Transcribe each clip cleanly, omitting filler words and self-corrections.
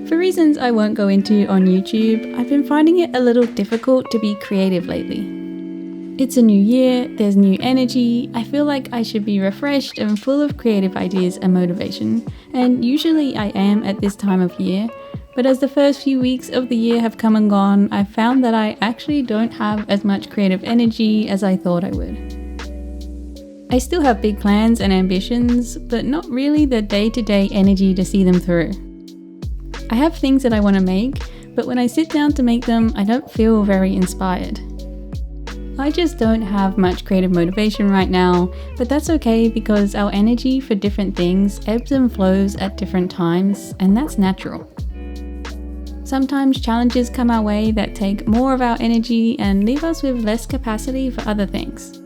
For reasons I won't go into on YouTube, I've been finding it a little difficult to be creative lately. It's a new year, there's new energy, I feel like I should be refreshed and full of creative ideas and motivation, and usually I am at this time of year, but as the first few weeks of the year have come and gone, I've found that I actually don't have as much creative energy as I thought I would. I still have big plans and ambitions, but not really the day-to-day energy to see them through. I have things that I want to make, but when I sit down to make them, I don't feel very inspired. I just don't have much creative motivation right now, but that's okay because our energy for different things ebbs and flows at different times, and that's natural. Sometimes challenges come our way that take more of our energy and leave us with less capacity for other things.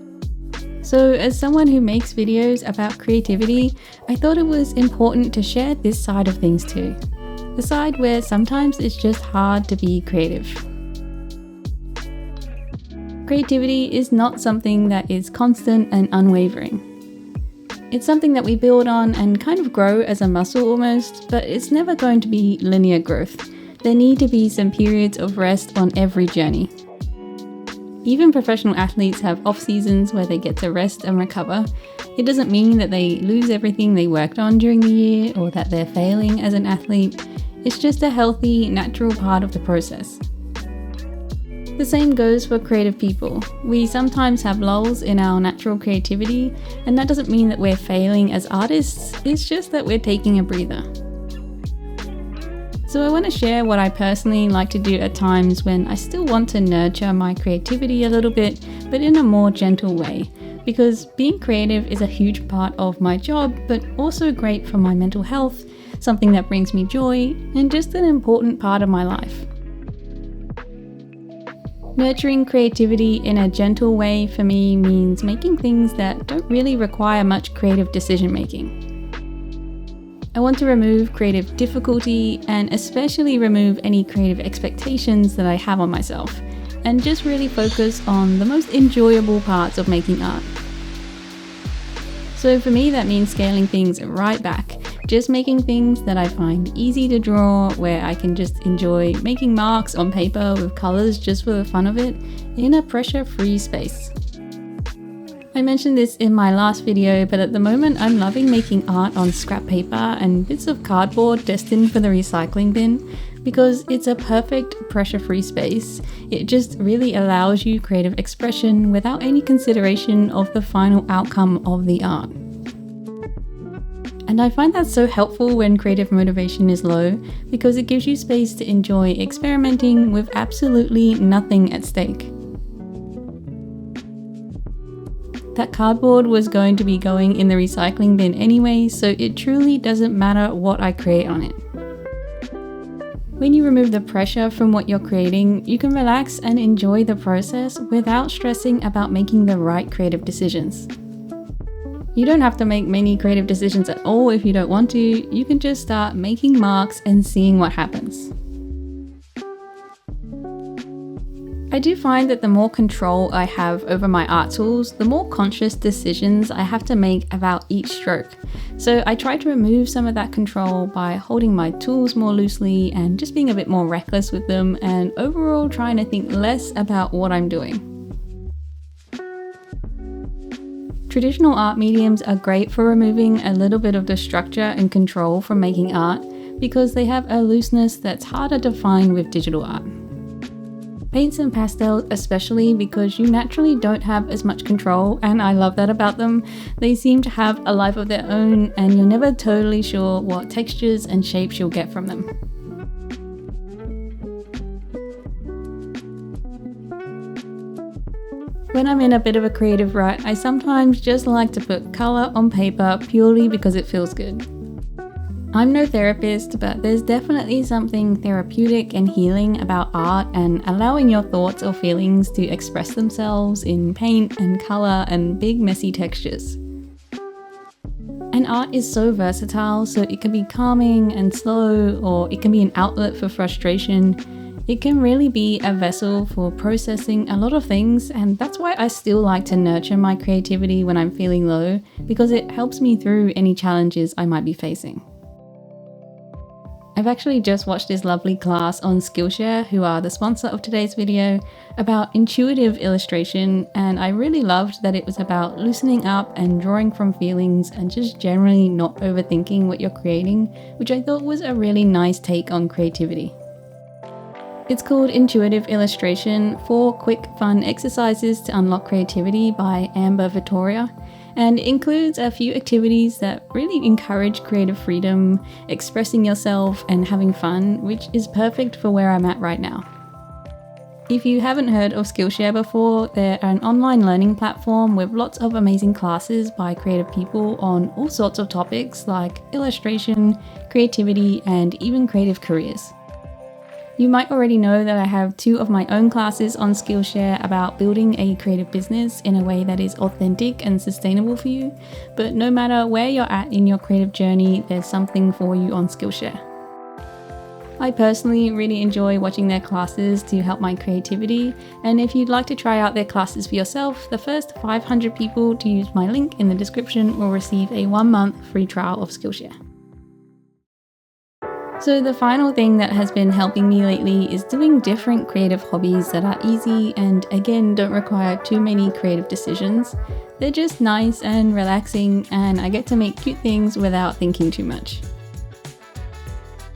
So as someone who makes videos about creativity, I thought it was important to share this side of things too. The side where sometimes it's just hard to be creative. Creativity is not something that is constant and unwavering. It's something that we build on and kind of grow as a muscle almost, but it's never going to be linear growth. There need to be some periods of rest on every journey. Even professional athletes have off seasons where they get to rest and recover. It doesn't mean that they lose everything they worked on during the year or that they're failing as an athlete. It's just a healthy, natural part of the process. The same goes for creative people. We sometimes have lulls in our natural creativity, and that doesn't mean that we're failing as artists, it's just that we're taking a breather. So I want to share what I personally like to do at times when I still want to nurture my creativity a little bit, but in a more gentle way, because being creative is a huge part of my job, but also great for my mental health, something that brings me joy, and just an important part of my life. Nurturing creativity in a gentle way for me means making things that don't really require much creative decision making. I want to remove creative difficulty and especially remove any creative expectations that I have on myself, and just really focus on the most enjoyable parts of making art. So for me that means scaling things right back, just making things that I find easy to draw, where I can just enjoy making marks on paper with colors just for the fun of it, in a pressure-free space. I mentioned this in my last video, but at the moment I'm loving making art on scrap paper and bits of cardboard destined for the recycling bin, because it's a perfect pressure-free space. It just really allows you creative expression without any consideration of the final outcome of the art. And I find that so helpful when creative motivation is low, because it gives you space to enjoy experimenting with absolutely nothing at stake. That cardboard was going to be going in the recycling bin anyway, so it truly doesn't matter what I create on it. When you remove the pressure from what you're creating, you can relax and enjoy the process without stressing about making the right creative decisions. You don't have to make many creative decisions at all if you don't want to. You can just start making marks and seeing what happens. I do find that the more control I have over my art tools, the more conscious decisions I have to make about each stroke. So I try to remove some of that control by holding my tools more loosely and just being a bit more reckless with them, and overall trying to think less about what I'm doing. Traditional art mediums are great for removing a little bit of the structure and control from making art, because they have a looseness that's harder to find with digital art. Paints and pastels especially, because you naturally don't have as much control, and I love that about them. They seem to have a life of their own, and you're never totally sure what textures and shapes you'll get from them. When I'm in a bit of a creative rut, I sometimes just like to put colour on paper purely because it feels good. I'm no therapist, but there's definitely something therapeutic and healing about art and allowing your thoughts or feelings to express themselves in paint and colour and big messy textures. And art is so versatile, so it can be calming and slow, or it can be an outlet for frustration. It can really be a vessel for processing a lot of things, and that's why I still like to nurture my creativity when I'm feeling low, because it helps me through any challenges I might be facing. I've actually just watched this lovely class on Skillshare, who are the sponsor of today's video, about intuitive illustration, and I really loved that it was about loosening up and drawing from feelings and just generally not overthinking what you're creating, which I thought was a really nice take on creativity. It's called Intuitive Illustration, 4 quick fun exercises to unlock creativity by Amber Vittoria, and it includes a few activities that really encourage creative freedom, expressing yourself and having fun, which is perfect for where I'm at right now. If you haven't heard of Skillshare before, they're an online learning platform with lots of amazing classes by creative people on all sorts of topics like illustration, creativity, and even creative careers. You might already know that I have 2 of my own classes on Skillshare about building a creative business in a way that is authentic and sustainable for you, but no matter where you're at in your creative journey, there's something for you on Skillshare. I personally really enjoy watching their classes to help my creativity, and if you'd like to try out their classes for yourself, the first 500 people to use my link in the description will receive a 1-month free trial of Skillshare. So the final thing that has been helping me lately is doing different creative hobbies that are easy and again don't require too many creative decisions. They're just nice and relaxing, and I get to make cute things without thinking too much.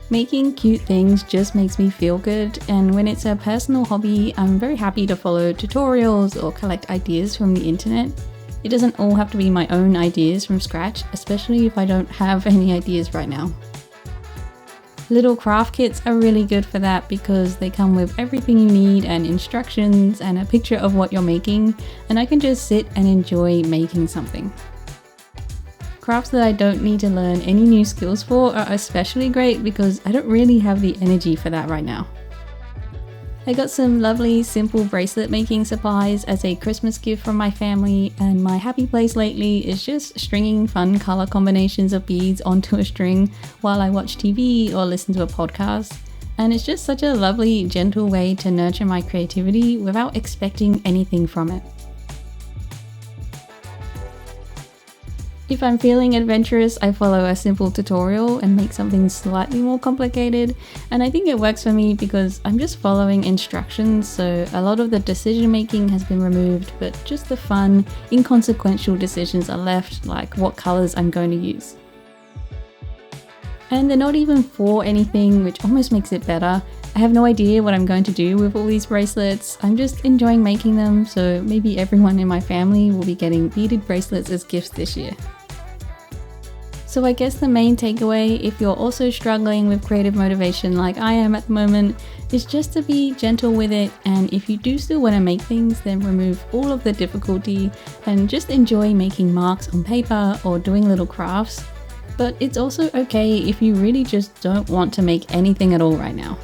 Making cute things just makes me feel good, and when it's a personal hobby, I'm very happy to follow tutorials or collect ideas from the internet. It doesn't all have to be my own ideas from scratch, especially if I don't have any ideas right now. Little craft kits are really good for that because they come with everything you need and instructions and a picture of what you're making, and I can just sit and enjoy making something. Crafts that I don't need to learn any new skills for are especially great because I don't really have the energy for that right now. I got some lovely simple bracelet making supplies as a Christmas gift from my family, and my happy place lately is just stringing fun color combinations of beads onto a string while I watch TV or listen to a podcast, and it's just such a lovely, gentle way to nurture my creativity without expecting anything from it. If I'm feeling adventurous, I follow a simple tutorial and make something slightly more complicated, and I think it works for me because I'm just following instructions, so a lot of the decision making has been removed, but just the fun, inconsequential decisions are left, like what colors I'm going to use. And they're not even for anything, which almost makes it better. I have no idea what I'm going to do with all these bracelets. I'm just enjoying making them, so maybe everyone in my family will be getting beaded bracelets as gifts this year. So I guess the main takeaway, if you're also struggling with creative motivation like I am at the moment, is just to be gentle with it, and if you do still want to make things, then remove all of the difficulty and just enjoy making marks on paper or doing little crafts. But it's also okay if you really just don't want to make anything at all right now.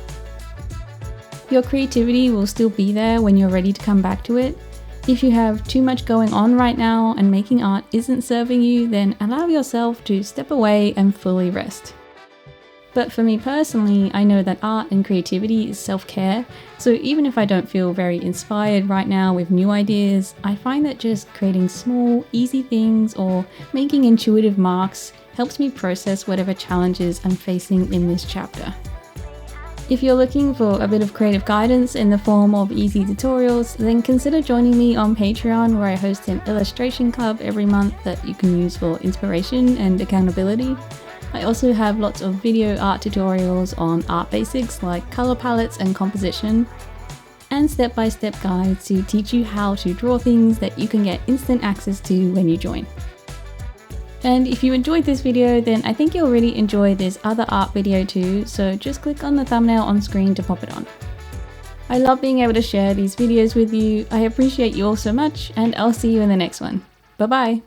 Your creativity will still be there when you're ready to come back to it. If you have too much going on right now and making art isn't serving you, then allow yourself to step away and fully rest. But for me personally, I know that art and creativity is self-care, so even if I don't feel very inspired right now with new ideas, I find that just creating small, easy things or making intuitive marks helps me process whatever challenges I'm facing in this chapter. If you're looking for a bit of creative guidance in the form of easy tutorials, then consider joining me on Patreon, where I host an illustration club every month that you can use for inspiration and accountability. I also have lots of video art tutorials on art basics like color palettes and composition, and step-by-step guides to teach you how to draw things that you can get instant access to when you join. And if you enjoyed this video, then I think you'll really enjoy this other art video too, so just click on the thumbnail on screen to pop it on. I love being able to share these videos with you. I appreciate you all so much, and I'll see you in the next one. Bye bye!